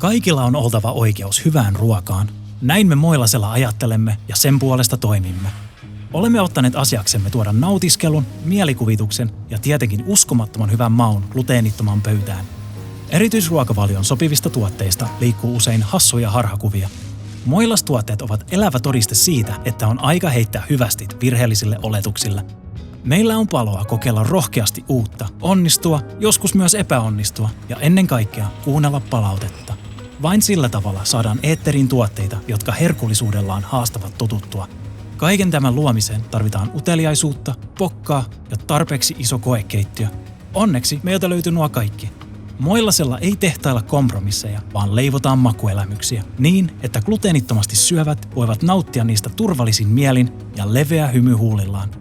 Kaikilla on oltava oikeus hyvään ruokaan. Näin me Moilasella ajattelemme ja sen puolesta toimimme. Olemme ottaneet asiaksemme tuoda nautiskelun, mielikuvituksen ja tietenkin uskomattoman hyvän maun gluteenittomaan pöytään. Erityisruokavalion sopivista tuotteista liikkuu usein hassuja harhakuvia. Moilas-tuotteet ovat elävä todiste siitä, että on aika heittää hyvästit virheellisille oletuksille. Meillä on paloa kokeilla rohkeasti uutta, onnistua, joskus myös epäonnistua ja ennen kaikkea kuunnella palautetta. Vain sillä tavalla saadaan eetteriin tuotteita, jotka herkullisuudellaan haastavat totuttua. Kaiken tämän luomiseen tarvitaan uteliaisuutta, pokkaa ja tarpeeksi iso koekeittiö. Onneksi meiltä löytyy nuo kaikki. Moilasella ei tehtailla kompromisseja, vaan leivotaan makuelämyksiä niin, että gluteenittomasti syövät voivat nauttia niistä turvallisin mielin ja leveä hymy huulillaan.